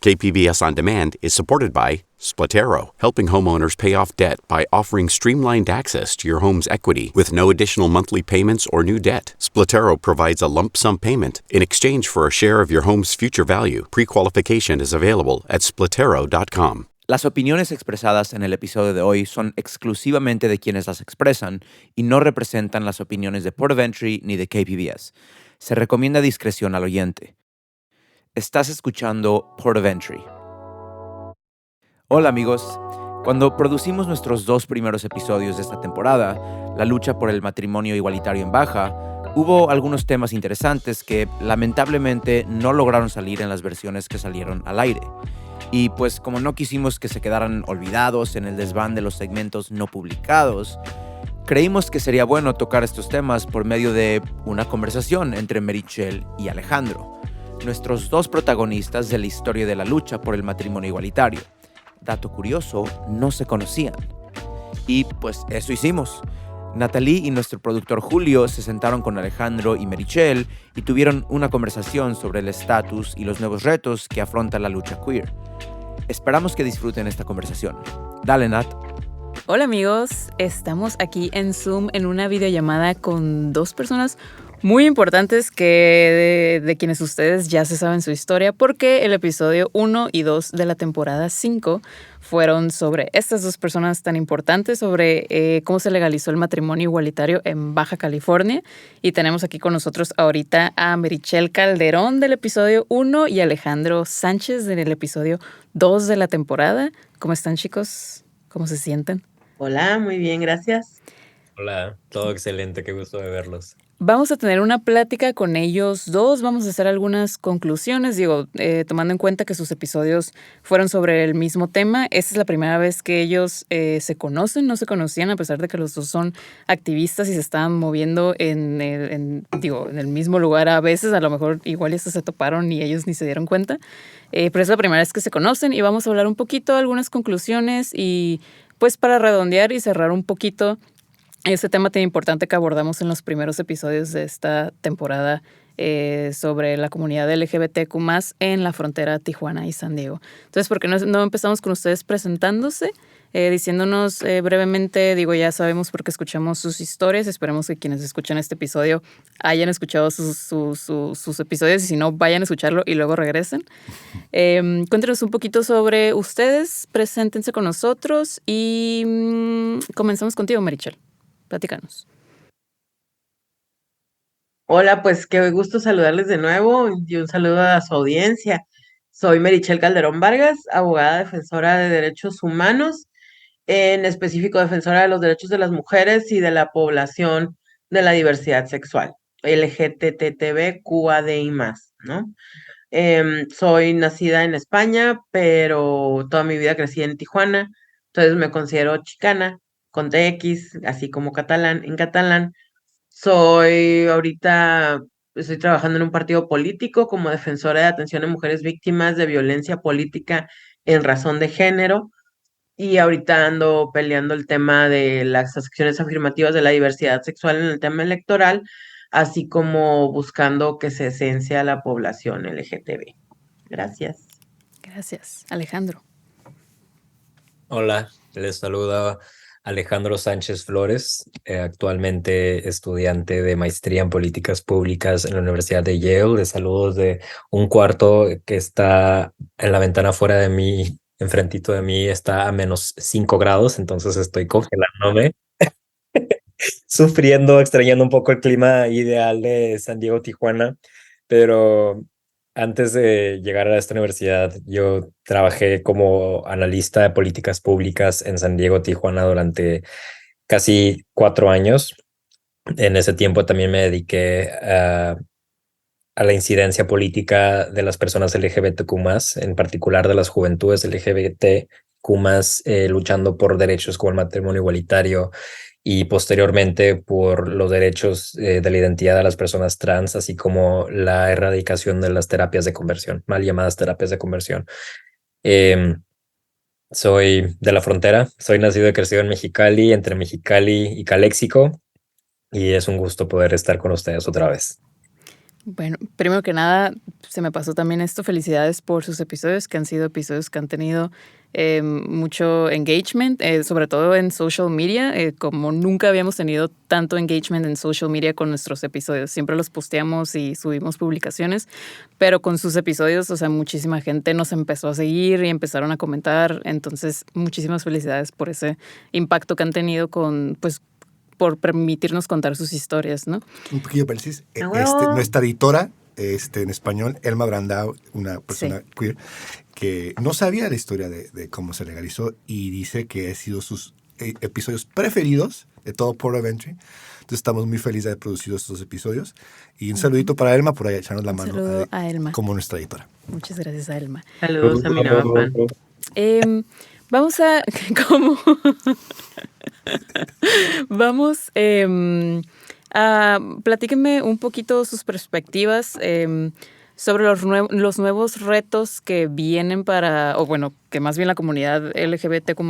KPBS On Demand is supported by Splatero, helping homeowners pay off debt by offering streamlined access to your home's equity with no additional monthly payments or new debt. Splatero provides a lump sum payment in exchange for a share of your home's future value. Pre-qualification is available at splatero.com. Las opiniones expresadas en el episodio de hoy son exclusivamente de quienes las expresan y no representan las opiniones de Port of Entry ni de KPBS. Se recomienda discreción al oyente. Estás escuchando Port of Entry. Hola amigos. Cuando producimos nuestros 2 primeros episodios de esta temporada, la lucha por el matrimonio igualitario en Baja, hubo algunos temas interesantes que lamentablemente no lograron salir en las versiones que salieron al aire. Y pues como no quisimos que se quedaran olvidados en el desván de los segmentos no publicados, creímos que sería bueno tocar estos temas por medio de una conversación entre Meritxell y Alejandro, nuestros 2 protagonistas de la historia de la lucha por el matrimonio igualitario. Dato curioso, no se conocían. Y pues eso hicimos. Natalie y nuestro productor Julio se sentaron con Alejandro y Meritxell y tuvieron una conversación sobre el estatus y los nuevos retos que afronta la lucha queer. Esperamos que disfruten esta conversación. Dale, Nat. Hola amigos, estamos aquí en Zoom en una videollamada con 2 personas muy importantes que de quienes ustedes ya se saben su historia, porque el episodio 1 y 2 de la temporada 5 fueron sobre estas 2 personas tan importantes, sobre cómo se legalizó el matrimonio igualitario en Baja California. Y tenemos aquí con nosotros ahorita a Meritxell Calderón del episodio 1 y Alejandro Sánchez del episodio 2 de la temporada. ¿Cómo están, chicos? ¿Cómo se sienten? Hola, muy bien, gracias. Hola, todo excelente, qué gusto de verlos. Vamos a tener una plática con ellos 2, vamos a hacer algunas conclusiones, tomando en cuenta que sus episodios fueron sobre el mismo tema. Esta es la primera vez que ellos se conocen, no se conocían, a pesar de que los 2 son activistas y se estaban moviendo en el mismo lugar a veces. A lo mejor igual ya se toparon y ellos ni se dieron cuenta, pero es la primera vez que se conocen y vamos a hablar un poquito, algunas conclusiones y pues para redondear y cerrar un poquito ese tema tan importante que abordamos en los primeros episodios de esta temporada sobre la comunidad LGBTQ+, en la frontera Tijuana y San Diego. Entonces, ¿por qué no empezamos con ustedes presentándose? Diciéndonos brevemente, ya sabemos por qué escuchamos sus historias. Esperemos que quienes escuchan este episodio hayan escuchado sus episodios y si no, vayan a escucharlo y luego regresen. Cuéntenos un poquito sobre ustedes, preséntense con nosotros y comenzamos contigo, Meritxell. Platícanos. Hola, pues qué gusto saludarles de nuevo y un saludo a su audiencia. Soy Meritxell Calderón Vargas, abogada defensora de derechos humanos, en específico defensora de los derechos de las mujeres y de la población de la diversidad sexual, LGTB-QADI+, ¿no? Soy nacida en España, pero toda mi vida crecí en Tijuana, entonces me considero chicana, con TX, así como en catalán. Estoy trabajando en un partido político como defensora de atención a mujeres víctimas de violencia política en razón de género, y ahorita ando peleando el tema de las acciones afirmativas de la diversidad sexual en el tema electoral, así como buscando que se cense a la población LGTB. Gracias. Gracias. Alejandro. Hola, les saluda Alejandro Sánchez Flores, actualmente estudiante de maestría en políticas públicas en la Universidad de Yale. Les saludo de un cuarto que está en la ventana fuera de mí, enfrentito de mí, está a -5 grados, entonces estoy congelándome, sufriendo, extrañando un poco el clima ideal de San Diego, Tijuana, pero antes de llegar a esta universidad, yo trabajé como analista de políticas públicas en San Diego, Tijuana durante casi 4 años. En ese tiempo también me dediqué a la incidencia política de las personas LGBTQ+, en particular de las juventudes LGBTQ+, luchando por derechos como el matrimonio igualitario y posteriormente por los derechos de la identidad de las personas trans, así como la erradicación de las terapias de conversión, mal llamadas terapias de conversión. Soy de la frontera, soy nacido y crecido en Mexicali, entre Mexicali y Caléxico, y es un gusto poder estar con ustedes otra vez. Bueno, primero que nada, se me pasó también esto. Felicidades por sus episodios, que han sido episodios que han tenido mucho engagement, sobre todo en social media, como nunca habíamos tenido tanto engagement en social media con nuestros episodios. Siempre los posteamos y subimos publicaciones, pero con sus episodios, o sea, muchísima gente nos empezó a seguir y empezaron a comentar. Entonces, muchísimas felicidades por ese impacto que han tenido con, pues, por permitirnos contar sus historias, ¿no? Un pequeño paréntesis. ¡A huevo! Nuestra editora en español, Elma Brandao, una persona queer, que no sabía la historia de cómo se legalizó y dice que ha sido sus episodios preferidos de todo Port of Entry. Entonces estamos muy felices de haber producido estos episodios. Y un saludito para Elma por ahí echarnos la Un mano saludo a Elma. como nuestra editora. Muchas gracias a Elma. Saludos a mi nueva fan. Vamos a... ¿Cómo? Vamos platíquenme un poquito sus perspectivas sobre los nuevos retos que vienen para, o bueno, que más bien la comunidad LGBTQ+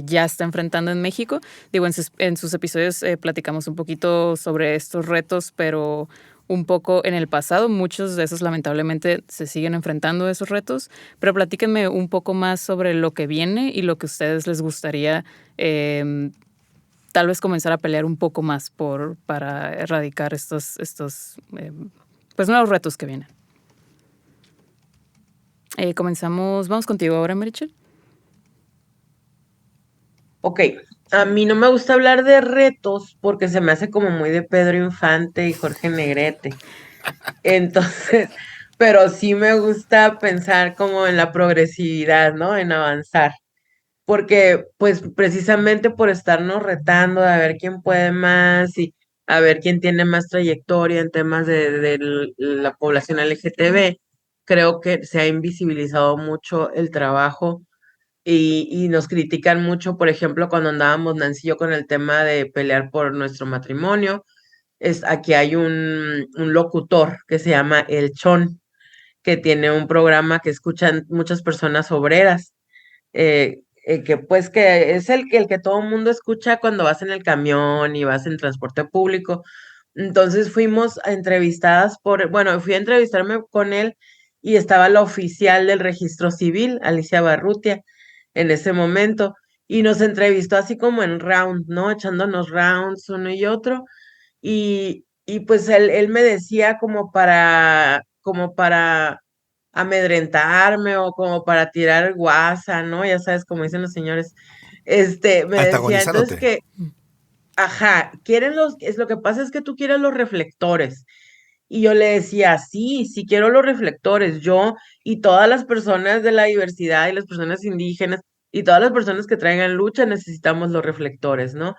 ya está enfrentando en México. Digo, en sus episodios platicamos un poquito sobre estos retos, pero un poco en el pasado. Muchos de esos lamentablemente se siguen enfrentando a esos retos, pero platíquenme un poco más sobre lo que viene y lo que a ustedes les gustaría tal vez comenzar a pelear un poco más para erradicar estos pues nuevos retos que vienen. Vamos contigo ahora, Marichel. Ok, a mí no me gusta hablar de retos porque se me hace como muy de Pedro Infante y Jorge Negrete. Entonces, pero sí me gusta pensar como en la progresividad, ¿no? En avanzar. Porque, pues, precisamente por estarnos retando a ver quién puede más y a ver quién tiene más trayectoria en temas de la población LGTB, creo que se ha invisibilizado mucho el trabajo y nos critican mucho, por ejemplo, cuando andábamos Nancy y yo con el tema de pelear por nuestro matrimonio. Aquí hay un locutor que se llama El Chon, que tiene un programa que escuchan muchas personas obreras, que pues que es el que todo el mundo escucha cuando vas en el camión y vas en transporte público. Entonces fuimos entrevistadas bueno, fui a entrevistarme con él y estaba la oficial del registro civil, Alicia Barrutia, en ese momento, y nos entrevistó así como en round, ¿no? Echándonos rounds uno y otro, y pues él me decía como para amedrentarme o como para tirar guasa, ¿no? Ya sabes, como dicen los señores. Me decía entonces Antagonizándote. que, ajá, lo que pasa es que tú quieres los reflectores. Y yo le decía, sí, sí quiero los reflectores, yo y todas las personas de la diversidad y las personas indígenas y todas las personas que traigan lucha necesitamos los reflectores, ¿no?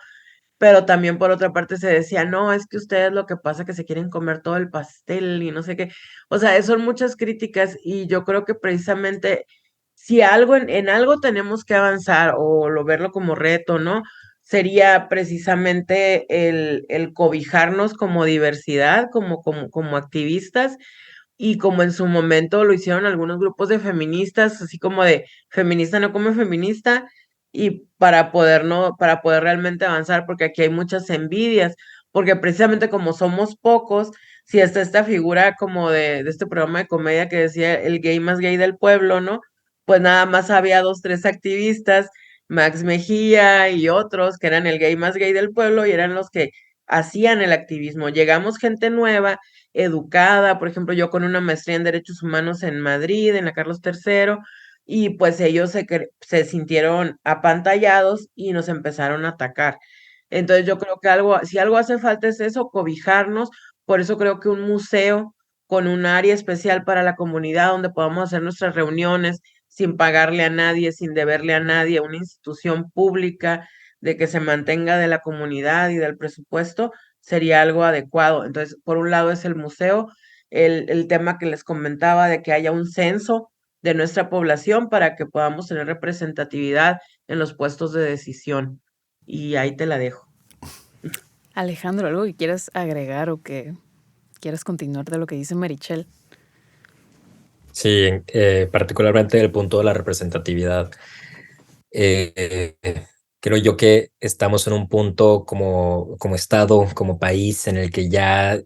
Pero también por otra parte se decía, no, es que ustedes lo que pasa es que se quieren comer todo el pastel y no sé qué. O sea, son muchas críticas y yo creo que precisamente si algo en algo tenemos que avanzar o verlo como reto, ¿no? Sería precisamente el cobijarnos como diversidad, como activistas y como en su momento lo hicieron algunos grupos de feministas, así como de feminista no come feminista, y para poder realmente avanzar, porque aquí hay muchas envidias, porque precisamente como somos pocos, si está esta figura como de este programa de comedia que decía el gay más gay del pueblo, ¿no? Pues nada más había dos, tres activistas, Max Mejía y otros, que eran el gay más gay del pueblo y eran los que hacían el activismo. Llegamos gente nueva, educada, por ejemplo, yo con una maestría en Derechos Humanos en Madrid, en la Carlos III, y pues ellos se sintieron apantallados y nos empezaron a atacar. Entonces yo creo que si algo hace falta es eso, cobijarnos, por eso creo que un museo con un área especial para la comunidad donde podamos hacer nuestras reuniones sin pagarle a nadie, sin deberle a nadie, una institución pública de que se mantenga de la comunidad y del presupuesto, sería algo adecuado. Entonces, por un lado es el museo, el tema que les comentaba de que haya un censo de nuestra población para que podamos tener representatividad en los puestos de decisión. Y ahí te la dejo. Alejandro, ¿algo que quieras agregar o que quieras continuar de lo que dice Marichel? Sí, particularmente el punto de la representatividad. Creo yo que estamos en un punto como Estado, como país, en el que ya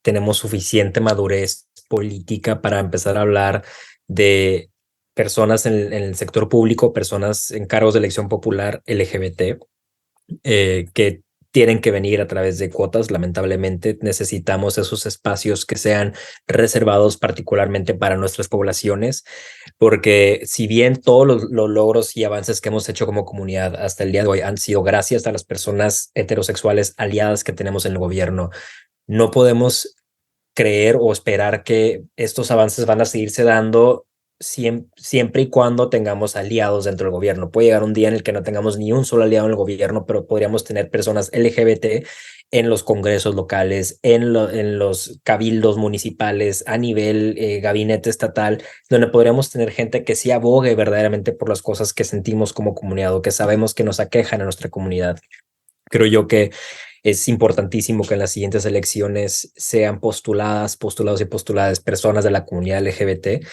tenemos suficiente madurez política para empezar a hablar de personas en el sector público, personas en cargos de elección popular LGBT, que tienen que venir a través de cuotas. Lamentablemente necesitamos esos espacios que sean reservados particularmente para nuestras poblaciones, porque si bien todos los logros y avances que hemos hecho como comunidad hasta el día de hoy han sido gracias a las personas heterosexuales aliadas que tenemos en el gobierno, no podemos creer o esperar que estos avances van a seguirse dando siempre y cuando tengamos aliados dentro del gobierno. Puede llegar un día en el que no tengamos ni un solo aliado en el gobierno, pero podríamos tener personas LGBT en los congresos locales, en los cabildos municipales, a nivel gabinete estatal, donde podríamos tener gente que sí abogue verdaderamente por las cosas que sentimos como comunidad o que sabemos que nos aquejan a nuestra comunidad. Creo yo que es importantísimo que en las siguientes elecciones sean postulados y postuladas personas de la comunidad LGBT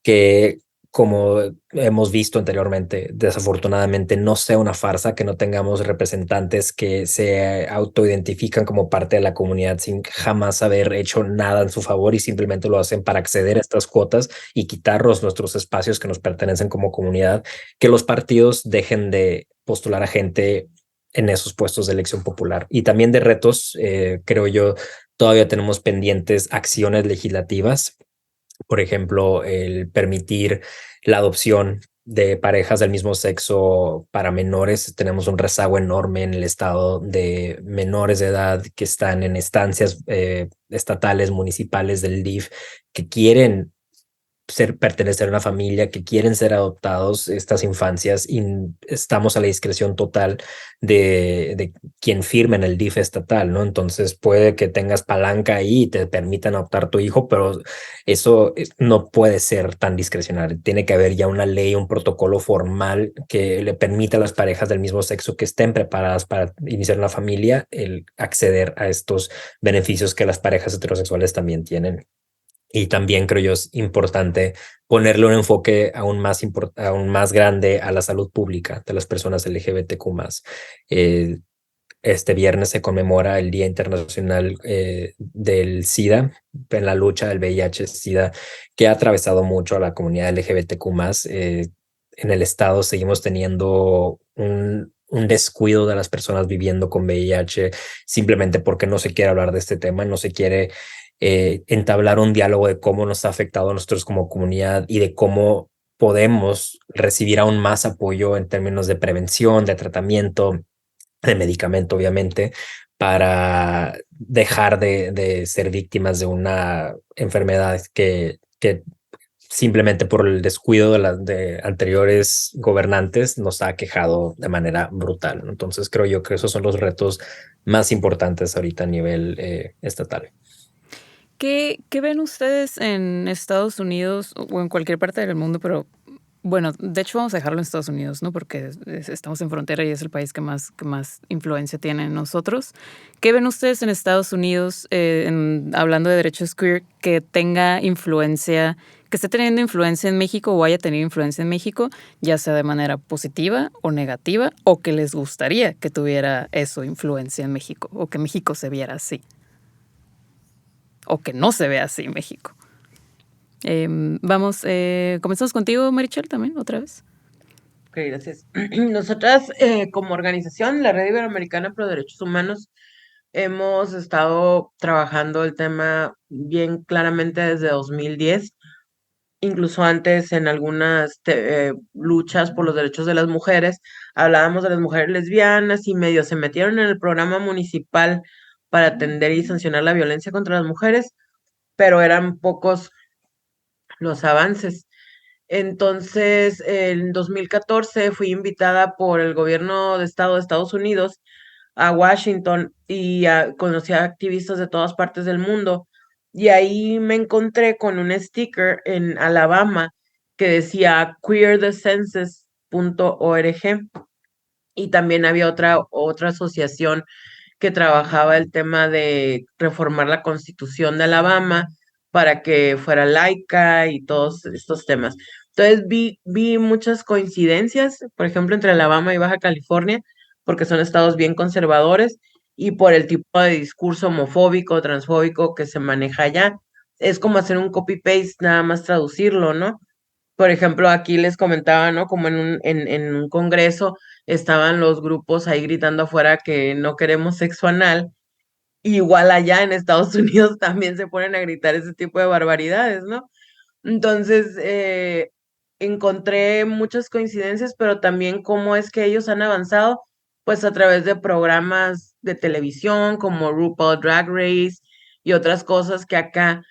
que, como hemos visto anteriormente, desafortunadamente no sea una farsa, que no tengamos representantes que se autoidentifican como parte de la comunidad sin jamás haber hecho nada en su favor y simplemente lo hacen para acceder a estas cuotas y quitarnos nuestros espacios que nos pertenecen como comunidad, que los partidos dejen de postular a gente en esos puestos de elección popular. Y también de retos, creo yo, todavía tenemos pendientes acciones legislativas, por ejemplo, el permitir la adopción de parejas del mismo sexo para menores. Tenemos un rezago enorme en el estado de menores de edad que están en estancias estatales, municipales del DIF, que quieren pertenecer a una familia, que quieren ser adoptados estas infancias, y estamos a la discreción total de quien firme en el DIF estatal, ¿no? Entonces puede que tengas palanca ahí y te permitan adoptar tu hijo, pero eso no puede ser tan discrecional. Tiene que haber ya una ley, un protocolo formal que le permita a las parejas del mismo sexo que estén preparadas para iniciar una familia el acceder a estos beneficios que las parejas heterosexuales también tienen. Y también creo yo es importante ponerle un enfoque aún más grande a la salud pública de las personas LGBTQ+. Eh, este viernes se conmemora el Día Internacional del SIDA, en la lucha del VIH-SIDA, que ha atravesado mucho a la comunidad LGBTQ+. En el estado seguimos teniendo un descuido de las personas viviendo con VIH, simplemente porque no se quiere hablar de este tema, no se quiere entablar un diálogo de cómo nos ha afectado a nosotros como comunidad y de cómo podemos recibir aún más apoyo en términos de prevención, de tratamiento, de medicamento, obviamente, para dejar de ser víctimas de una enfermedad que simplemente por el descuido de anteriores gobernantes nos ha quejado de manera brutal, ¿no? Entonces creo yo que esos son los retos más importantes ahorita a nivel estatal. ¿Qué ven ustedes en Estados Unidos o en cualquier parte del mundo? Pero bueno, de hecho vamos a dejarlo en Estados Unidos, ¿no? Porque estamos en frontera y es el país que más influencia tiene en nosotros. ¿Qué ven ustedes en Estados Unidos, hablando de derechos queer, que tenga influencia, que esté teniendo influencia en México o haya tenido influencia en México, ya sea de manera positiva o negativa, o que les gustaría que tuviera eso, influencia en México, o que México se viera así? O que no se vea así en México. Comenzamos contigo, Marichel, también, otra vez. Ok, gracias. Nosotras, como organización, la Red Iberoamericana Pro Derechos Humanos, hemos estado trabajando el tema bien claramente desde 2010, incluso antes en algunas luchas por los derechos de las mujeres. Hablábamos de las mujeres lesbianas y medio se metieron en el programa municipal para atender y sancionar la violencia contra las mujeres, pero eran pocos los avances. Entonces, en 2014 fui invitada por el gobierno de Estado de Estados Unidos a Washington y conocí a activistas de todas partes del mundo. Y ahí me encontré con un sticker en Alabama que decía queerthecensus.org, y también había otra asociación que trabajaba el tema de reformar la Constitución de Alabama para que fuera laica y todos estos temas. Entonces vi muchas coincidencias, por ejemplo, entre Alabama y Baja California, porque son estados bien conservadores, y por el tipo de discurso homofóbico, transfóbico que se maneja allá. Es como hacer un copy-paste, nada más traducirlo, ¿no? Por ejemplo, aquí les comentaba, ¿no? Como en un congreso estaban los grupos ahí gritando afuera que no queremos sexo anal. Igual allá en Estados Unidos también se ponen a gritar ese tipo de barbaridades, ¿no? Entonces, encontré muchas coincidencias, pero también cómo es que ellos han avanzado, pues a través de programas de televisión como RuPaul Drag Race y otras cosas que acá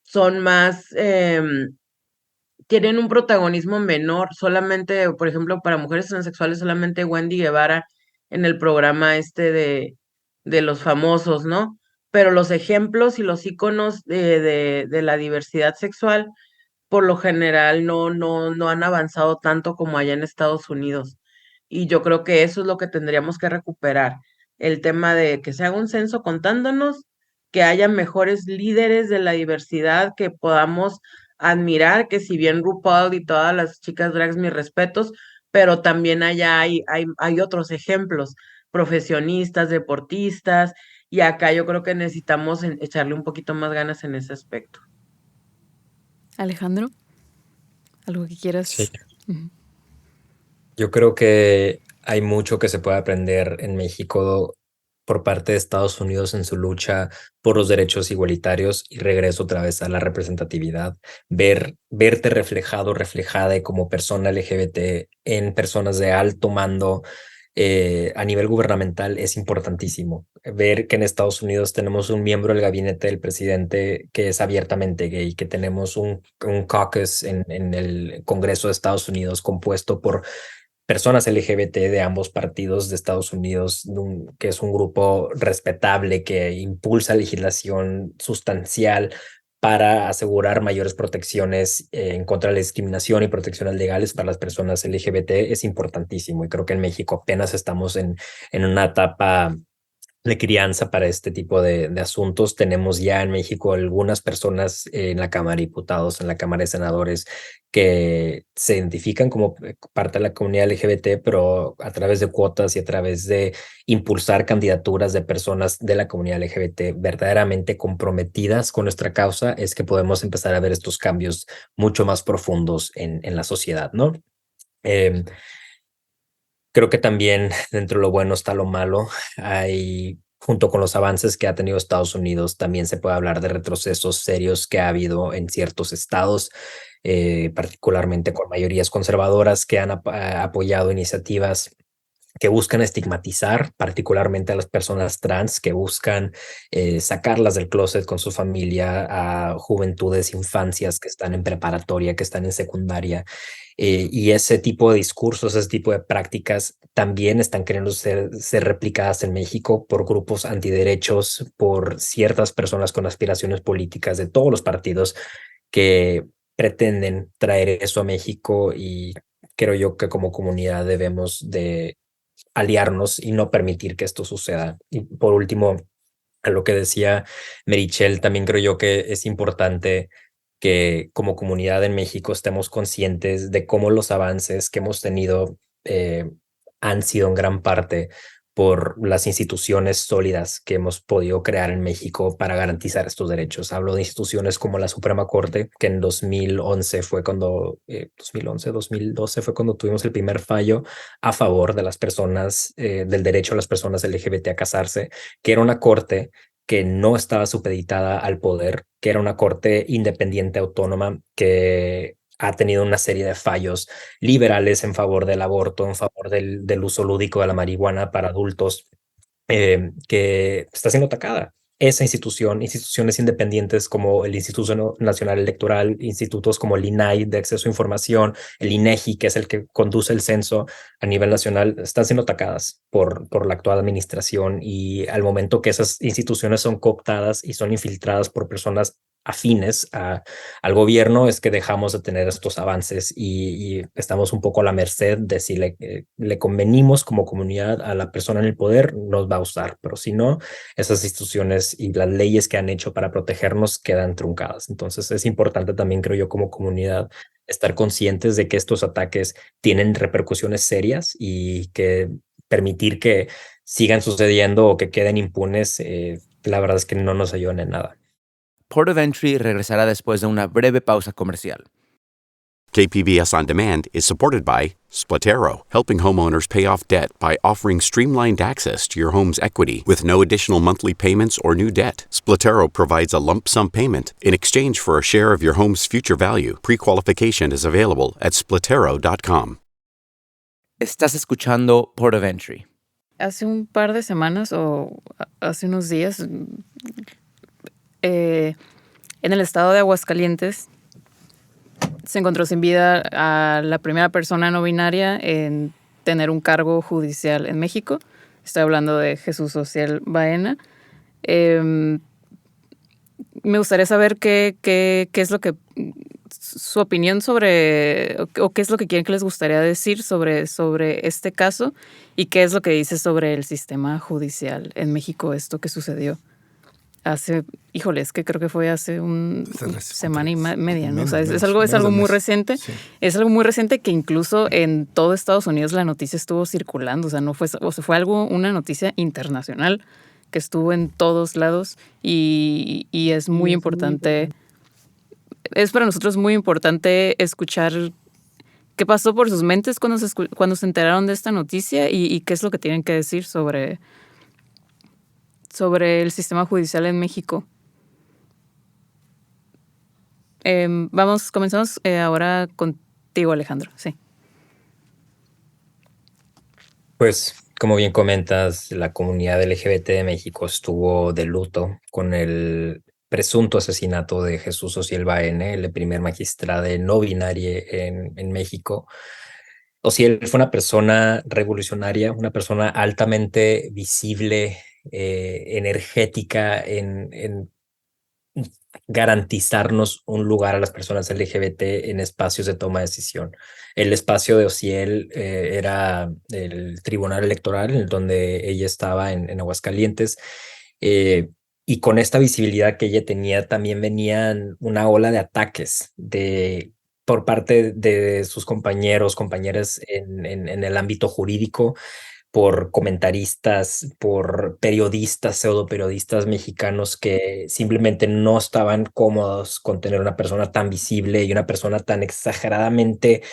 son más, tienen un protagonismo menor, solamente, por ejemplo, para mujeres transexuales, solamente Wendy Guevara en el programa este de los famosos, ¿no? Pero los ejemplos y los íconos de la diversidad sexual, por lo general, no han avanzado tanto como allá en Estados Unidos. Y yo creo que eso es lo que tendríamos que recuperar, el tema de que se haga un censo contándonos, que haya mejores líderes de la diversidad que podamos admirar, que si bien RuPaul y todas las chicas drags, mis respetos, pero también allá hay otros ejemplos, profesionistas, deportistas, y acá yo creo que necesitamos echarle un poquito más ganas en ese aspecto. Alejandro, ¿algo que quieras? Sí. Ujú. Yo creo que hay mucho que se puede aprender en México por parte de Estados Unidos en su lucha por los derechos igualitarios y regreso otra vez a la representatividad. Verte reflejado, reflejada como persona LGBT en personas de alto mando a nivel gubernamental es importantísimo. Ver que en Estados Unidos tenemos un miembro del gabinete del presidente que es abiertamente gay, que tenemos un caucus en el Congreso de Estados Unidos compuesto por personas LGBT de ambos partidos de Estados Unidos, que es un grupo respetable que impulsa legislación sustancial para asegurar mayores protecciones en contra de la discriminación y protecciones legales para las personas LGBT es importantísimo. Y creo que en México apenas estamos en una etapa de crianza para este tipo de asuntos. Tenemos ya en México algunas personas en la Cámara de Diputados, en la Cámara de Senadores, que se identifican como parte de la comunidad LGBT, pero a través de cuotas y a través de impulsar candidaturas de personas de la comunidad LGBT verdaderamente comprometidas con nuestra causa, es que podemos empezar a ver estos cambios mucho más profundos en la sociedad, ¿no? Creo que también dentro de lo bueno está lo malo. Hay, junto con los avances que ha tenido Estados Unidos, también se puede hablar de retrocesos serios que ha habido en ciertos estados, particularmente con mayorías conservadoras que han apoyado iniciativas que buscan estigmatizar particularmente a las personas trans, que buscan sacarlas del closet con su familia, a juventudes, infancias que están en preparatoria, que están en secundaria. Y ese tipo de discursos, ese tipo de prácticas también están queriendo ser replicadas en México por grupos antiderechos, por ciertas personas con aspiraciones políticas de todos los partidos que pretenden traer eso a México, y creo yo que como comunidad debemos de aliarnos y no permitir que esto suceda. Y por último, a lo que decía Merichel, también creo yo que es importante que como comunidad en México estemos conscientes de cómo los avances que hemos tenido han sido en gran parte por las instituciones sólidas que hemos podido crear en México para garantizar estos derechos. Hablo de instituciones como la Suprema Corte, que en 2011 fue cuando, 2012 fue cuando tuvimos el primer fallo a favor de las personas, del derecho a las personas LGBT a casarse, que era una corte que no estaba supeditada al poder, que era una corte independiente, autónoma, que ha tenido una serie de fallos liberales en favor del aborto, en favor del uso lúdico de la marihuana para adultos, que está siendo atacada. Esa institución, instituciones independientes como el Instituto Nacional Electoral, institutos como el INAI de acceso a información, el INEGI, que es el que conduce el censo a nivel nacional, están siendo atacadas por la actual administración, y al momento que esas instituciones son cooptadas y son infiltradas por personas afines al gobierno, es que dejamos de tener estos avances y estamos un poco a la merced de si le convenimos como comunidad a la persona en el poder, nos va a usar, pero si no, esas instituciones y las leyes que han hecho para protegernos quedan truncadas. Entonces es importante también, creo yo, como comunidad, estar conscientes de que estos ataques tienen repercusiones serias y que permitir que sigan sucediendo o que queden impunes, la verdad es que no nos ayudan en nada. Port of Entry regresará después de una breve pausa comercial. KPBS On Demand is supported by Splatero, helping homeowners pay off debt by offering streamlined access to your home's equity with no additional monthly payments or new debt. Splatero provides a lump sum payment in exchange for a share of your home's future value. Pre-qualification is available at splatero.com. Estás escuchando Port of Entry. Hace un par de semanas o hace unos días, en el estado de Aguascalientes, se encontró sin vida a la primera persona no binaria en tener un cargo judicial en México. Estoy hablando de Jesús Ociel Baena. Me gustaría saber qué es lo que su opinión sobre, o qué es lo que quieren que les gustaría decir sobre este caso y qué es lo que dice sobre el sistema judicial en México, esto que sucedió hace, híjole, es que creo que fue hace una semana y media, ¿no? O sea, es algo muy reciente. Sí. Es algo muy reciente que incluso en todo Estados Unidos la noticia estuvo circulando. O sea, no fue, o sea, fue una noticia internacional que estuvo en todos lados y es muy importante. Es para nosotros muy importante escuchar qué pasó por sus mentes cuando se enteraron de esta noticia y qué es lo que tienen que decir sobre el sistema judicial en México. Comenzamos ahora contigo, Alejandro. Sí. Pues, como bien comentas, la comunidad LGBT de México estuvo de luto con el presunto asesinato de Jesús Ociel Baena, el primer magistrado no binario en México. Ociel fue una persona revolucionaria, una persona altamente visible, energética en garantizarnos un lugar a las personas LGBT en espacios de toma de decisión. El espacio de Ociel era el Tribunal Electoral, en donde ella estaba en Aguascalientes, y con esta visibilidad que ella tenía también venían una ola de ataques por parte de sus compañeras en el ámbito jurídico, por comentaristas, por periodistas, pseudoperiodistas mexicanos que simplemente no estaban cómodos con tener una persona tan visible y una persona tan exageradamente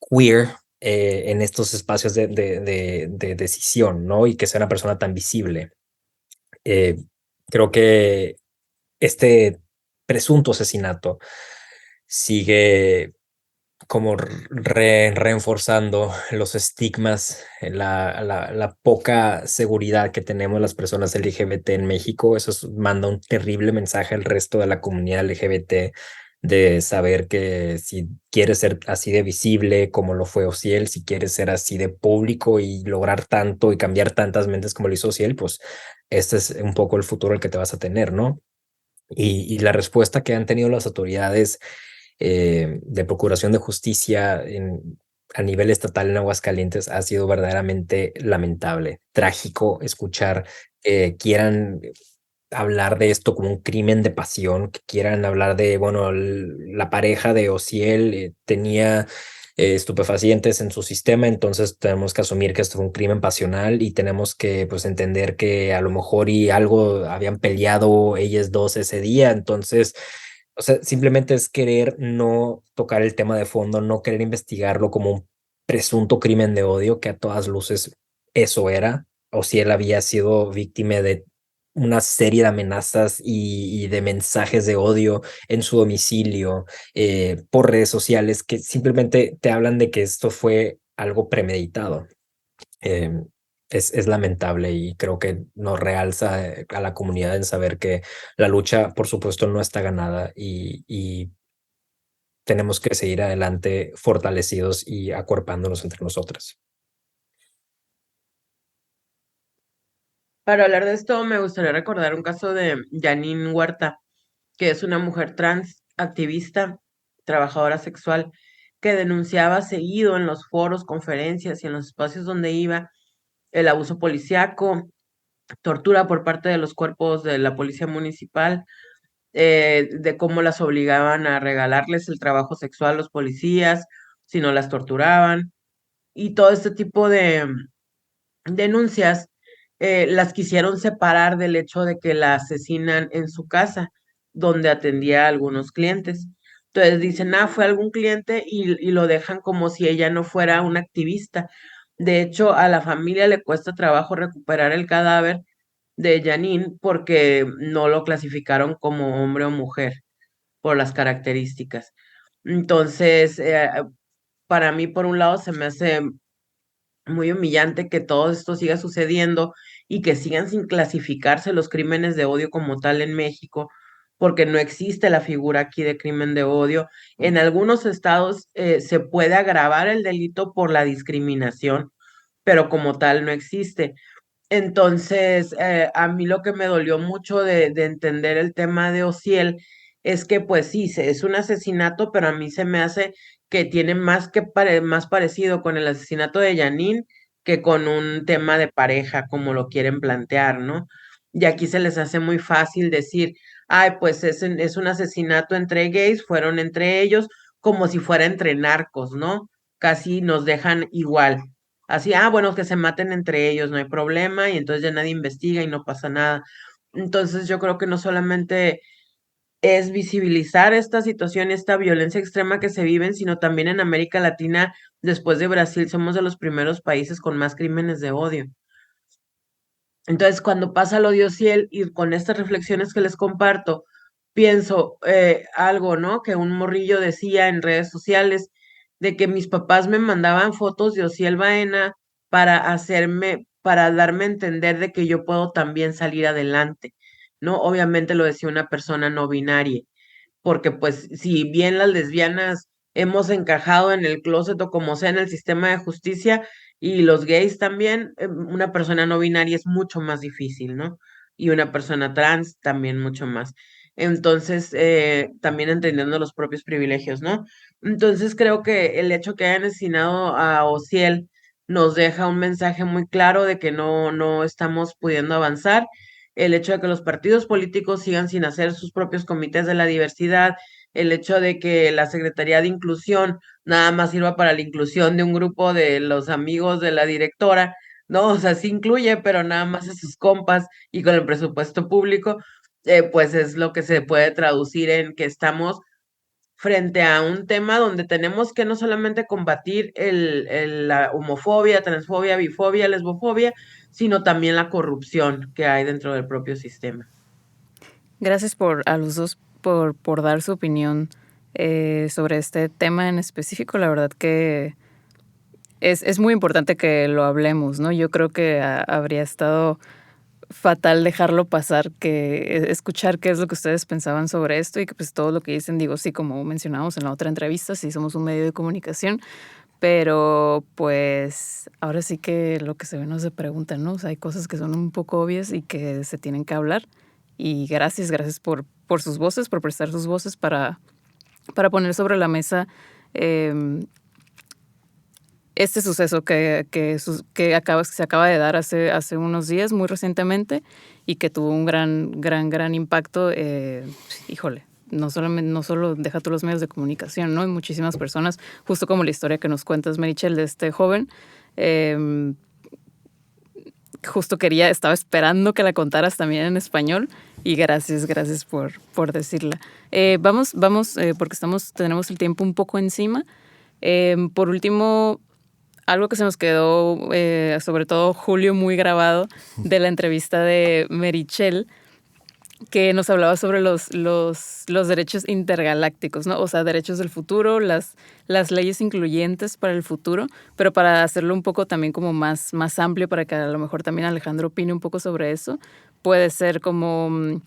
queer en estos espacios de decisión, ¿no? Y que sea una persona tan visible. Creo que este presunto asesinato sigue como reforzando los estigmas, la poca seguridad que tenemos las personas LGBT en México. Eso manda un terrible mensaje al resto de la comunidad LGBT de saber que si quieres ser así de visible como lo fue Ociel, si quieres ser así de público y lograr tanto y cambiar tantas mentes como lo hizo Ociel, pues este es un poco el futuro el que te vas a tener, ¿no? Y la respuesta que han tenido las autoridades de Procuración de Justicia a nivel estatal en Aguascalientes ha sido verdaderamente lamentable, trágico escuchar que quieran hablar de esto como un crimen de pasión, que quieran hablar de, bueno, la pareja de Ociel tenía estupefacientes en su sistema, entonces tenemos que asumir que esto fue un crimen pasional y tenemos que pues entender que a lo mejor y algo habían peleado ellas dos ese día, entonces o sea, simplemente es querer no tocar el tema de fondo, no querer investigarlo como un presunto crimen de odio, que a todas luces eso era, o si él había sido víctima de una serie de amenazas y de mensajes de odio en su domicilio, por redes sociales, que simplemente te hablan de que esto fue algo premeditado. Es lamentable y creo que nos realza a la comunidad en saber que la lucha, por supuesto, no está ganada y tenemos que seguir adelante fortalecidos y acuerpándonos entre nosotros. Para hablar de esto, me gustaría recordar un caso de Janine Huerta, que es una mujer trans, activista, trabajadora sexual, que denunciaba seguido en los foros, conferencias y en los espacios donde iba el abuso policíaco, tortura por parte de los cuerpos de la policía municipal, de cómo las obligaban a regalarles el trabajo sexual a los policías, si no las torturaban, y todo este tipo denuncias, las quisieron separar del hecho de que la asesinan en su casa, donde atendía a algunos clientes. Entonces dicen, fue algún cliente y lo dejan como si ella no fuera una activista. De hecho, a la familia le cuesta trabajo recuperar el cadáver de Janine porque no lo clasificaron como hombre o mujer por las características. Entonces, para mí, por un lado, se me hace muy humillante que todo esto siga sucediendo y que sigan sin clasificarse los crímenes de odio como tal en México, porque no existe la figura aquí de crimen de odio. En algunos estados se puede agravar el delito por la discriminación, pero como tal no existe. Entonces, a mí lo que me dolió mucho de entender el tema de Ociel es que, pues sí, es un asesinato, pero a mí se me hace que tiene más parecido con el asesinato de Janine que con un tema de pareja, como lo quieren plantear, ¿no? Y aquí se les hace muy fácil decir, ay, pues es un asesinato entre gays, fueron entre ellos, como si fuera entre narcos, ¿no? Casi nos dejan igual. Así, bueno, que se maten entre ellos, no hay problema, y entonces ya nadie investiga y no pasa nada. Entonces yo creo que no solamente es visibilizar esta situación, esta violencia extrema que se viven, sino también en América Latina, después de Brasil, somos de los primeros países con más crímenes de odio. Entonces, cuando pasa lo de Ociel y con estas reflexiones que les comparto, pienso algo, ¿no? Que un morrillo decía en redes sociales de que mis papás me mandaban fotos de Ociel Baena para darme a entender de que yo puedo también salir adelante, ¿no? Obviamente lo decía una persona no binaria porque pues si bien las lesbianas hemos encajado en el closet o como sea en el sistema de justicia y los gays también, una persona no binaria es mucho más difícil, ¿no? Y una persona trans también mucho más. Entonces, también entendiendo los propios privilegios, ¿no? Entonces creo que el hecho que hayan asesinado a Ociel nos deja un mensaje muy claro de que no estamos pudiendo avanzar, el hecho de que los partidos políticos sigan sin hacer sus propios comités de la diversidad, el hecho de que la Secretaría de Inclusión nada más sirva para la inclusión de un grupo de los amigos de la directora, ¿no? O sea, sí incluye, pero nada más a sus compas y con el presupuesto público, pues es lo que se puede traducir en que estamos frente a un tema donde tenemos que no solamente combatir la homofobia, transfobia, bifobia, lesbofobia, sino también la corrupción que hay dentro del propio sistema. Gracias a los dos por dar su opinión sobre este tema en específico. La verdad que es muy importante que lo hablemos, ¿no? Yo creo que habría estado fatal dejarlo pasar, que escuchar qué es lo que ustedes pensaban sobre esto y que pues todo lo que dicen, digo, sí, como mencionábamos en la otra entrevista, sí somos un medio de comunicación, pero pues ahora sí que lo que se ve no se pregunta, ¿no? O sea, hay cosas que son un poco obvias y que se tienen que hablar. Y gracias por sus voces, por prestar sus voces para poner sobre la mesa este suceso que se acaba de dar hace unos días, muy recientemente, y que tuvo un gran impacto. Híjole, no solo deja tú los medios de comunicación, ¿no? Hay muchísimas personas, justo como la historia que nos cuentas, Merichel, de este joven. Justo estaba esperando que la contaras también en español y gracias por decirla. Vamos, porque tenemos el tiempo un poco encima. Por último, algo que se nos quedó, sobre todo Julio, muy grabado de la entrevista de Merichel, que nos hablaba sobre los derechos intergalácticos, ¿no? O sea, derechos del futuro, las leyes incluyentes para el futuro, pero para hacerlo un poco también como más amplio, para que a lo mejor también Alejandro opine un poco sobre eso, puede ser como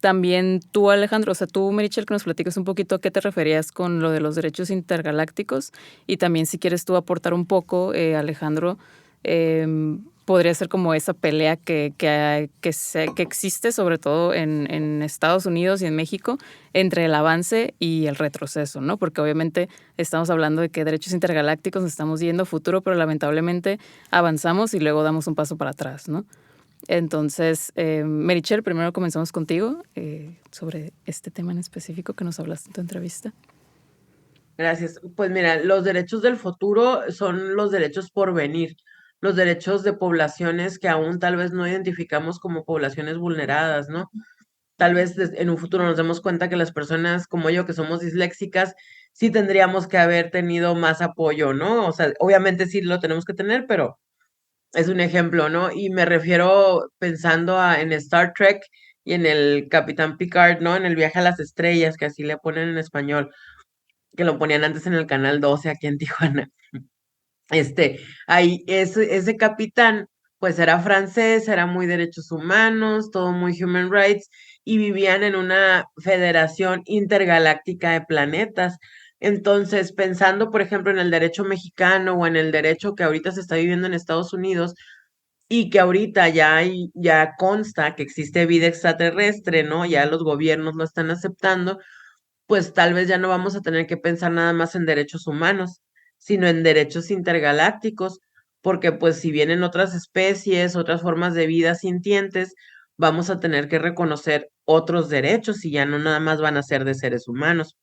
también tú, Alejandro, o sea, tú, Merichel, que nos platicas un poquito a qué te referías con lo de los derechos intergalácticos y también si quieres tú aportar un poco, Alejandro, podría ser como esa pelea que existe, sobre todo en Estados Unidos y en México, entre el avance y el retroceso, ¿no? Porque obviamente estamos hablando de que derechos intergalácticos nos estamos yendo a futuro, pero lamentablemente avanzamos y luego damos un paso para atrás, ¿no? Entonces, Merichel, primero comenzamos contigo sobre este tema en específico que nos hablaste en tu entrevista. Gracias. Pues mira, los derechos del futuro son los derechos por venir, los derechos de poblaciones que aún tal vez no identificamos como poblaciones vulneradas, ¿no? Tal vez en un futuro nos demos cuenta que las personas como yo, que somos disléxicas, sí tendríamos que haber tenido más apoyo, ¿no? O sea, obviamente sí lo tenemos que tener, pero es un ejemplo, ¿no? Y me refiero pensando en Star Trek y en el Capitán Picard, ¿no? En el viaje a las estrellas, que así le ponen en español, que lo ponían antes en el canal 12 aquí en Tijuana. Ahí, ese capitán, pues era francés, era muy derechos humanos, todo muy human rights, y vivían en una federación intergaláctica de planetas. Entonces, pensando, por ejemplo, en el derecho mexicano o en el derecho que ahorita se está viviendo en Estados Unidos, y que ahorita ya consta que existe vida extraterrestre, ¿no? Ya los gobiernos lo están aceptando, pues tal vez ya no vamos a tener que pensar nada más en derechos humanos, sino en derechos intergalácticos, porque pues si vienen otras especies, otras formas de vida sintientes, vamos a tener que reconocer otros derechos y ya no nada más van a ser de seres humanos.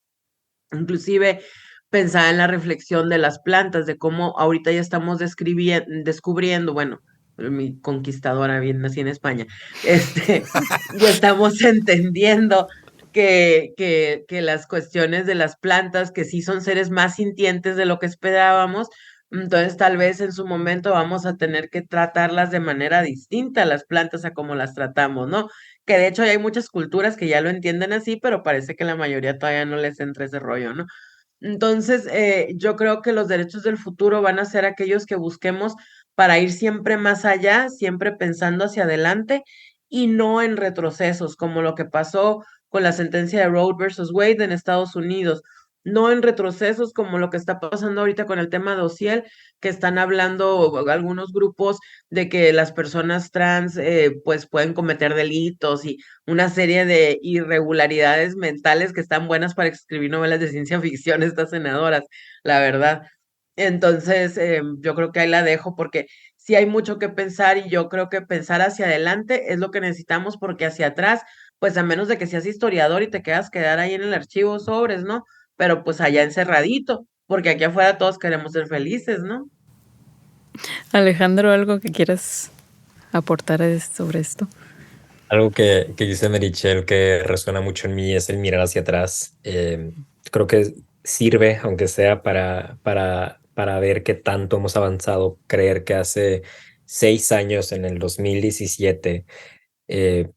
Inclusive pensaba en la reflexión de las plantas, de cómo ahorita ya estamos descubriendo, bueno, mi conquistadora bien nací en España, ya estamos entendiendo que las cuestiones de las plantas, que sí son seres más sintientes de lo que esperábamos, entonces tal vez en su momento vamos a tener que tratarlas de manera distinta, las plantas a como las tratamos, ¿no? Que de hecho hay muchas culturas que ya lo entienden así, pero parece que la mayoría todavía no les entra ese rollo, ¿no? Entonces, yo creo que los derechos del futuro van a ser aquellos que busquemos para ir siempre más allá, siempre pensando hacia adelante y no en retrocesos, como lo que pasó con la sentencia de Roe versus Wade en Estados Unidos, no en retrocesos como lo que está pasando ahorita con el tema de Ociel, que están hablando algunos grupos de que las personas trans pues pueden cometer delitos y una serie de irregularidades mentales que están buenas para escribir novelas de ciencia ficción estas senadoras, la verdad. Entonces, yo creo que ahí la dejo porque sí hay mucho que pensar y yo creo que pensar hacia adelante es lo que necesitamos porque hacia atrás, pues a menos de que seas historiador y te quedar ahí en el archivo sobres, ¿no? Pero pues allá encerradito, porque aquí afuera todos queremos ser felices, ¿no? Alejandro, ¿algo que quieras aportar sobre esto? Algo que dice Merichel que resuena mucho en mí es el mirar hacia atrás. Creo que sirve, aunque sea para ver qué tanto hemos avanzado. Creer que hace 6 años, en el 2017, eh,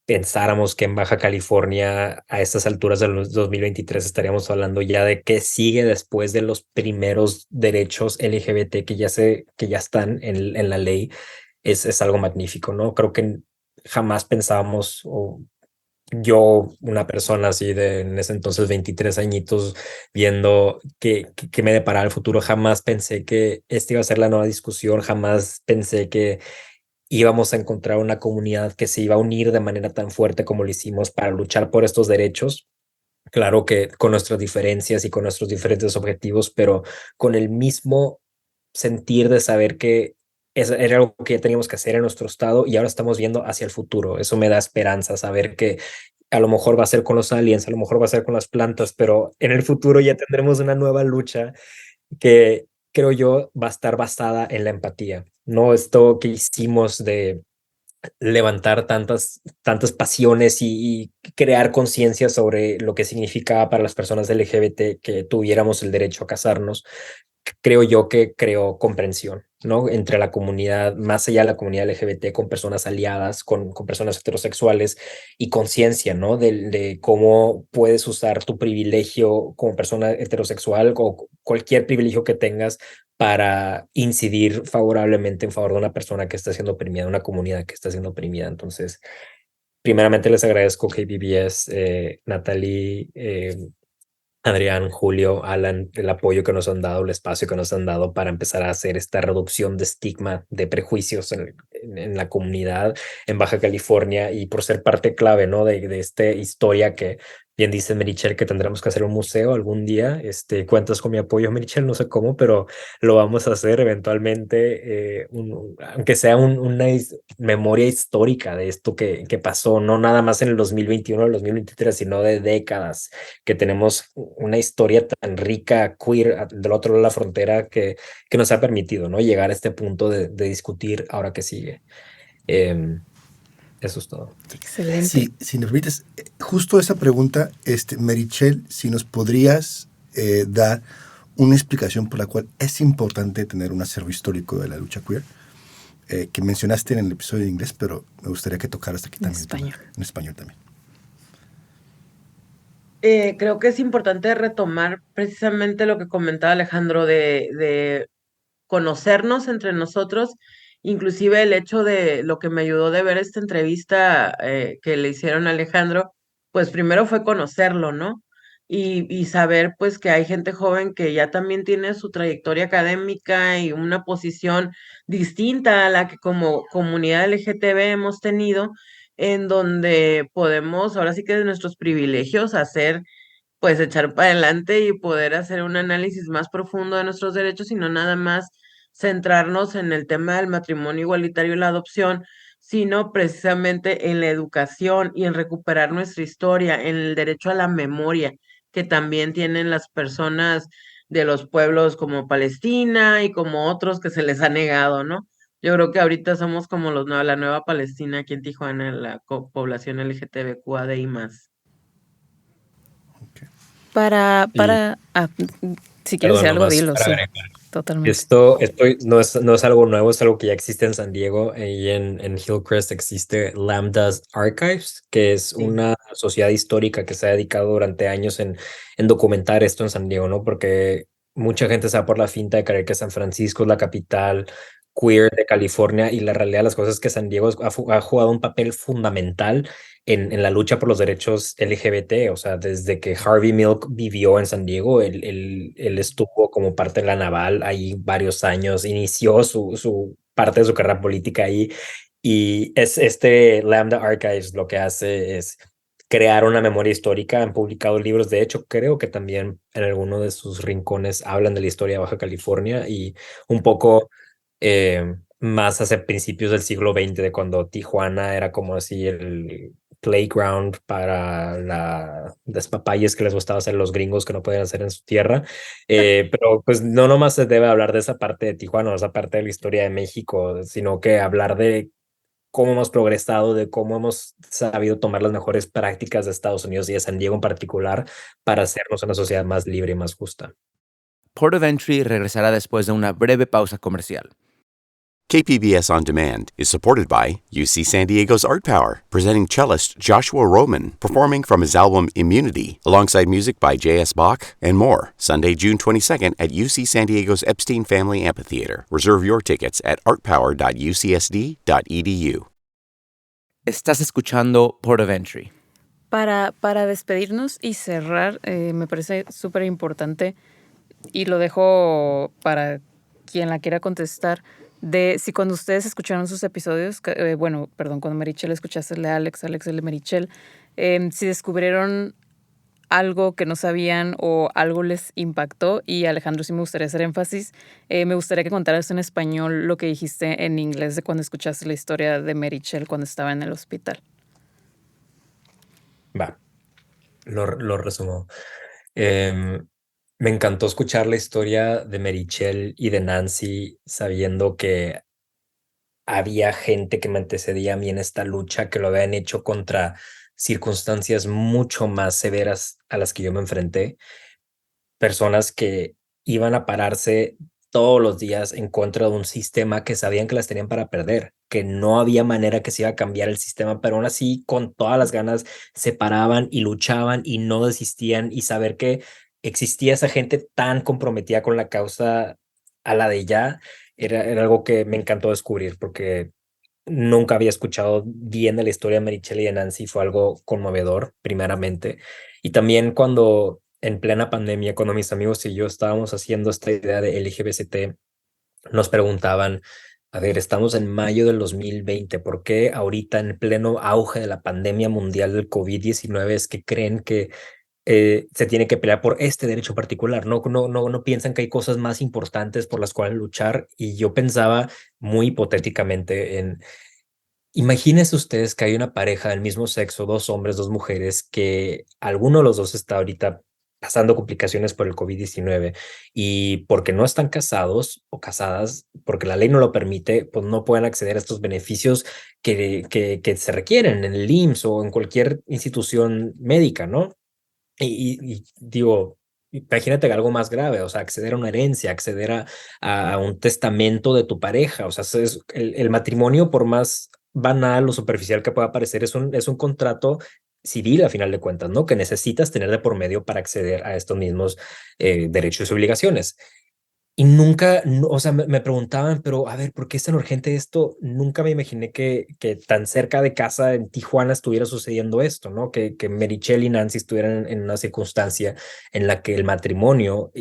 pensáramos que en Baja California, a estas alturas del 2023, estaríamos hablando ya de qué sigue después de los primeros derechos LGBT que ya están en la ley. Es algo magnífico, ¿no? Creo que jamás pensábamos, o yo, una persona así de en ese entonces 23 añitos, viendo que me deparaba el futuro, jamás pensé que esta iba a ser la nueva discusión, jamás pensé que íbamos a encontrar una comunidad que se iba a unir de manera tan fuerte como lo hicimos para luchar por estos derechos. Claro que con nuestras diferencias y con nuestros diferentes objetivos, pero con el mismo sentir de saber que era algo que ya teníamos que hacer en nuestro estado y ahora estamos viendo hacia el futuro. Eso me da esperanza, saber que a lo mejor va a ser con los aliens, a lo mejor va a ser con las plantas, pero en el futuro ya tendremos una nueva lucha que creo yo va a estar basada en la empatía. No esto que hicimos de levantar tantas pasiones y crear conciencia sobre lo que significaba para las personas LGBT que tuviéramos el derecho a casarnos. Creo yo que creó comprensión, ¿no? Entre la comunidad, más allá de la comunidad LGBT, con personas aliadas, con personas heterosexuales y conciencia, ¿no? De cómo puedes usar tu privilegio como persona heterosexual o cualquier privilegio que tengas para incidir favorablemente en favor de una persona que está siendo oprimida, una comunidad que está siendo oprimida. Entonces, primeramente les agradezco KBBS, Natalie, Adrián, Julio, Alan, el apoyo que nos han dado, el espacio que nos han dado para empezar a hacer esta reducción de estigma, de prejuicios en la comunidad en Baja California y por ser parte clave, ¿no? de esta historia que bien dice Merichel que tendremos que hacer un museo algún día. Cuentas con mi apoyo, Merichel, no sé cómo, pero lo vamos a hacer eventualmente, aunque sea una memoria histórica de esto que pasó, no nada más en el 2021 o el 2023, sino de décadas, que tenemos una historia tan rica, queer, del otro lado de la frontera, que nos ha permitido, ¿no? Llegar a este punto de discutir ahora que sigue. Eso es todo. Excelente. Sí, si me permites, justo esa pregunta, Merichel, si nos podrías dar una explicación por la cual es importante tener un acervo histórico de la lucha queer, que mencionaste en el episodio de inglés, pero me gustaría que tocaras aquí también. En español también. Creo que es importante retomar precisamente lo que comentaba Alejandro de conocernos entre nosotros, inclusive el hecho de lo que me ayudó de ver esta entrevista que le hicieron a Alejandro, pues primero fue conocerlo, ¿no? Y saber pues que hay gente joven que ya también tiene su trayectoria académica y una posición distinta a la que como comunidad LGTB hemos tenido, en donde podemos, ahora sí que de nuestros privilegios, hacer pues echar para adelante y poder hacer un análisis más profundo de nuestros derechos y no nada más centrarnos en el tema del matrimonio igualitario y la adopción, sino precisamente en la educación y en recuperar nuestra historia, en el derecho a la memoria que también tienen las personas de los pueblos como Palestina y como otros que se les ha negado, ¿no? Yo creo que ahorita somos como la nueva Palestina aquí en Tijuana, la población LGTBQADI más. Si quieres Perdón, decir algo, nomás dilo, para sí, agregar. totalmente. No es algo nuevo, es algo que ya existe en San Diego. Y en Hillcrest existe Lambda's Archives, que es Sí. una sociedad histórica que se ha dedicado durante años en documentar esto en San Diego, ¿no? Porque mucha gente se va por la finta de creer que San Francisco es la capital queer de California, y la realidad de las cosas es que San Diego ha jugado un papel fundamental en la lucha por los derechos LGBT. O sea, desde que Harvey Milk vivió en San Diego, él estuvo como parte de la naval ahí varios años, inició su parte de su carrera política ahí, y Lambda Archives lo que hace es crear una memoria histórica. Han publicado libros, de hecho creo que también en alguno de sus rincones hablan de la historia de Baja California, y un poco más hacia principios del siglo XX, de cuando Tijuana era como así el playground para las despapalles que les gustaba hacer los gringos que no podían hacer en su tierra. Pero pues no nomás se debe hablar de esa parte de Tijuana, o esa parte de la historia de México, sino que hablar de cómo hemos progresado, de cómo hemos sabido tomar las mejores prácticas de Estados Unidos y de San Diego en particular para hacernos una sociedad más libre y más justa. Port of Entry regresará después de una breve pausa comercial. KPBS On Demand is supported by UC San Diego's Art Power, presenting cellist Joshua Roman, performing from his album Immunity, alongside music by J.S. Bach and more, Sunday, June 22nd at UC San Diego's Epstein Family Amphitheater. Reserve your tickets at artpower.ucsd.edu. Estás escuchando Port of Entry. Para despedirnos y cerrar, me parece súper importante, y lo dejo para quien la quiera contestar, de si cuando ustedes escucharon sus episodios, cuando Merichel escuchaste el de Alex el de Merichel, si descubrieron algo que no sabían o algo les impactó. Y Alejandro, sí me gustaría hacer énfasis, me gustaría que contaras en español lo que dijiste en inglés de cuando escuchaste la historia de Merichel cuando estaba en el hospital. Va, lo resumo. Me encantó escuchar la historia de Merichel y de Nancy, sabiendo que había gente que me antecedía a mí en esta lucha, que lo habían hecho contra circunstancias mucho más severas a las que yo me enfrenté. Personas que iban a pararse todos los días en contra de un sistema que sabían que las tenían para perder, que no había manera que se iba a cambiar el sistema, pero aún así con todas las ganas se paraban y luchaban y no desistían, y saber que existía esa gente tan comprometida con la causa a la de ya, era algo que me encantó descubrir, porque nunca había escuchado bien de la historia de Merichel y de Nancy. Fue algo conmovedor, primeramente. Y también cuando en plena pandemia, cuando mis amigos y yo estábamos haciendo esta idea de LGBTT, nos preguntaban A ver, estamos en mayo del 2020. ¿Por qué ahorita en pleno auge de la pandemia mundial del COVID-19 es que creen que se tiene que pelear por este derecho particular? No piensan que hay cosas más importantes por las cuales luchar. Y yo pensaba muy hipotéticamente en, imagínense ustedes que hay una pareja del mismo sexo, dos hombres, dos mujeres, que alguno de los dos está ahorita pasando complicaciones por el COVID-19 y porque no están casados o casadas, porque la ley no lo permite, pues no pueden acceder a estos beneficios que se requieren en el IMSS o en cualquier institución médica, ¿no? Y digo, imagínate algo más grave, o sea, acceder a una herencia, acceder a un testamento de tu pareja, o sea, el matrimonio, por más banal o superficial que pueda parecer, es un contrato civil a final de cuentas, ¿no? Que necesitas tener de por medio para acceder a estos mismos derechos y obligaciones. Y nunca, o sea, me preguntaban, pero a ver, ¿por qué es tan urgente esto? Nunca me imaginé que tan cerca de casa en Tijuana estuviera sucediendo esto, ¿no? Que Merichel y Nancy estuvieran en una circunstancia en la que el matrimonio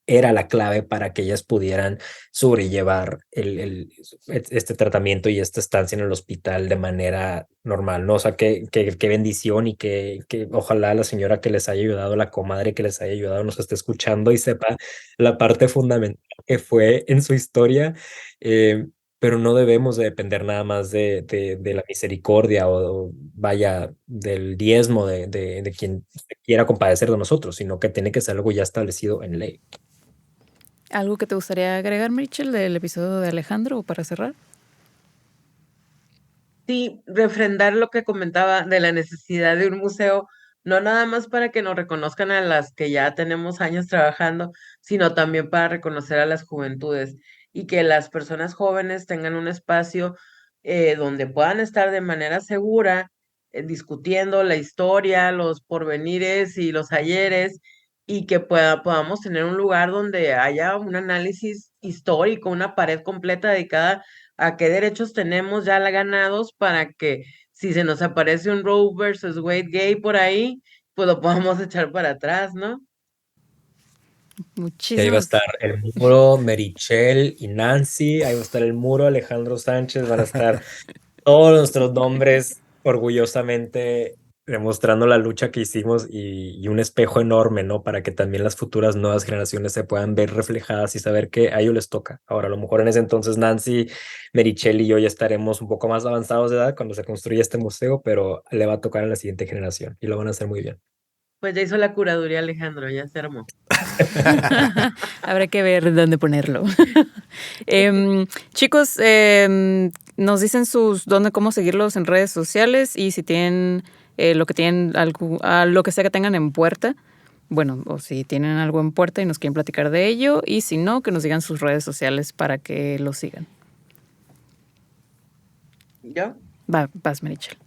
era la clave para que ellas pudieran sobrellevar este tratamiento y esta estancia en el hospital de manera normal, ¿no? O sea, qué bendición y que ojalá la señora que les haya ayudado, la comadre que les haya ayudado, nos esté escuchando y sepa la parte fundamental que fue en su historia, eh, pero no debemos de depender nada más de la misericordia o vaya del diezmo de quien quiera compadecer de nosotros, sino que tiene que ser algo ya establecido en ley. ¿Algo que te gustaría agregar, Mitchell, del episodio de Alejandro o para cerrar? Sí, refrendar lo que comentaba de la necesidad de un museo, no nada más para que nos reconozcan a las que ya tenemos años trabajando, sino también para reconocer a las juventudes y que las personas jóvenes tengan un espacio donde puedan estar de manera segura discutiendo la historia, los porvenires y los ayeres, y que podamos tener un lugar donde haya un análisis histórico, una pared completa dedicada a qué derechos tenemos ya ganados para que si se nos aparece un Roe versus Wade gay por ahí, pues lo podamos echar para atrás, ¿no? Y ahí va a Muchísimas. estar el muro Merichel y Nancy, ahí va a estar el muro Alejandro Sánchez, van a estar todos nuestros nombres orgullosamente demostrando la lucha que hicimos y un espejo enorme, ¿no? Para que también las futuras nuevas generaciones se puedan ver reflejadas y saber que a ellos les toca. Ahora, a lo mejor en ese entonces Nancy, Merichel y yo ya estaremos un poco más avanzados de edad cuando se construya este museo, pero le va a tocar a la siguiente generación y lo van a hacer muy bien. Pues ya hizo la curaduría Alejandro, ya se armó. Habrá que ver dónde ponerlo. Chicos, nos dicen cómo seguirlos en redes sociales y si tienen lo que tienen, lo que sea que tengan en puerta. Bueno, o si tienen algo en puerta y nos quieren platicar de ello. Y si no, que nos digan sus redes sociales para que los sigan. ¿Yo? Vas, Marichel.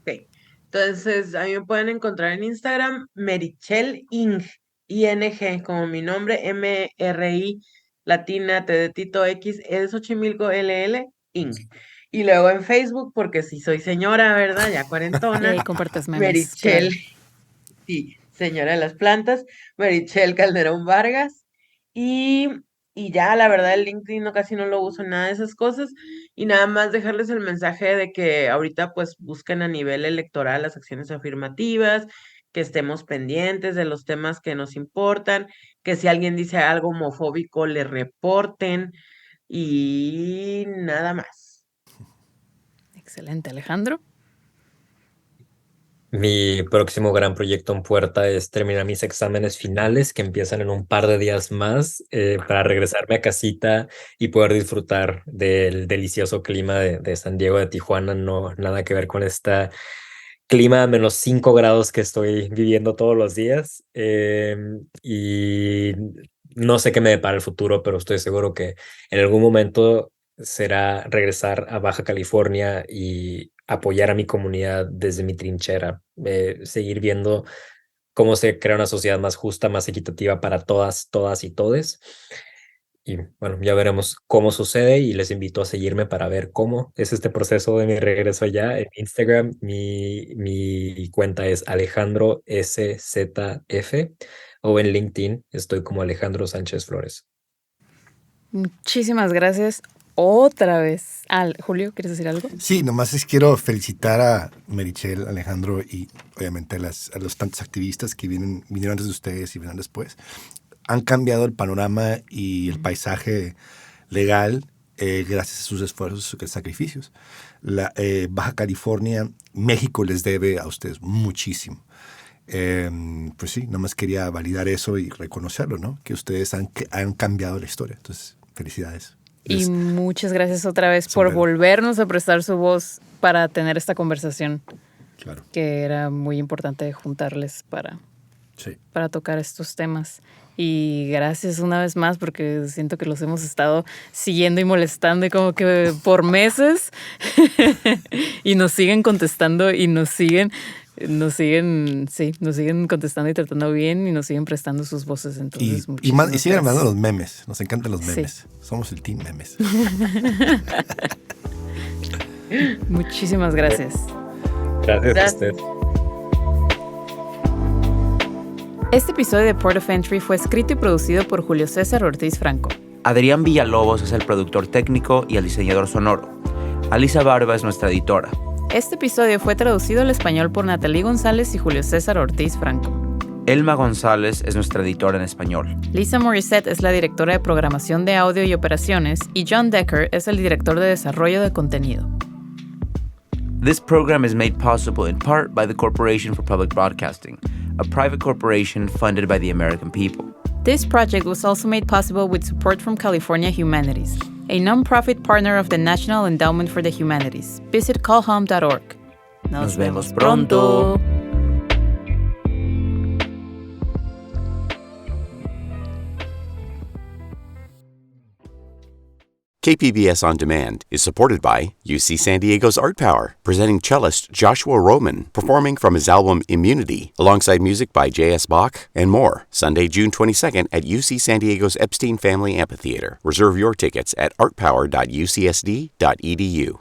Ok. Entonces, a mí me pueden encontrar en Instagram, Merichel Ing, ING, como mi nombre, MRI, latina, T de Tito, X, E de Xochimilco, LL, Ing. Y luego en Facebook, porque si soy señora, ¿verdad? Ya Y cuarentona, ahí compartas memes, Merichel, claro. sí, señora de las plantas, Merichel Calderón Vargas. Y, y ya, la verdad, el LinkedIn casi no lo uso en nada de esas cosas. Y nada más dejarles el mensaje de que ahorita pues busquen a nivel electoral las acciones afirmativas, que estemos pendientes de los temas que nos importan, que si alguien dice algo homofóbico le reporten y nada más. Excelente, Alejandro. Mi próximo gran proyecto en puerta es terminar mis exámenes finales que empiezan en un par de días más para regresarme a casita y poder disfrutar del delicioso clima de San Diego, de Tijuana. No, nada que ver con este clima a -5 grados que estoy viviendo todos los días. Y no sé qué me depara el futuro, pero estoy seguro que en algún momento será regresar a Baja California y apoyar a mi comunidad desde mi trinchera, seguir viendo cómo se crea una sociedad más justa, más equitativa para todas, todas y todes. Y bueno, ya veremos cómo sucede y les invito a seguirme para ver cómo es este proceso de mi regreso allá. En Instagram, mi cuenta es Alejandro SZF o en LinkedIn estoy como Alejandro Sánchez Flores. Muchísimas gracias. otra vez. Julio, ¿quieres decir algo? Sí, nomás quiero felicitar a Meritxell, Alejandro y obviamente a los tantos activistas que vinieron antes de ustedes y vinieron después. Han cambiado el panorama y el paisaje legal gracias a sus esfuerzos, sus sacrificios. Baja California, México les debe a ustedes muchísimo. Pues sí, nomás quería validar eso y reconocerlo, ¿no? Que ustedes han cambiado la historia. Entonces, felicidades. Y muchas gracias otra vez por volvernos a prestar su voz para tener esta conversación. Claro. Que era muy importante juntarles para tocar estos temas. Y gracias una vez más porque siento que los hemos estado siguiendo y molestando y como que por meses y nos siguen contestando y nos siguen contestando y tratando bien y nos siguen prestando sus voces. Entonces, y siguen mandando los memes. Nos encantan los memes. Sí. Somos el team memes. Muchísimas gracias. Gracias a usted. Este episodio de Port of Entry fue escrito y producido por Julio César Ortiz Franco. Adrián Villalobos es el productor técnico y el diseñador sonoro. Alisa Barba es nuestra editora. Este episodio fue traducido al español por Natalie González y Julio César Ortiz Franco. Elma González es nuestra editora en español. Lisa Morissette es la directora de programación de audio y operaciones y John Decker es el director de desarrollo de contenido. This program is made possible in part by the Corporation for Public Broadcasting, a private corporation funded by the American people. This project was also made possible with support from California Humanities, a non-profit partner of the National Endowment for the Humanities. Visit callhome.org. Nos vemos pronto. KPBS On Demand is supported by UC San Diego's Art Power, presenting cellist Joshua Roman, performing from his album Immunity, alongside music by J.S. Bach and more. Sunday, June 22nd at UC San Diego's Epstein Family Amphitheater. Reserve your tickets at artpower.ucsd.edu.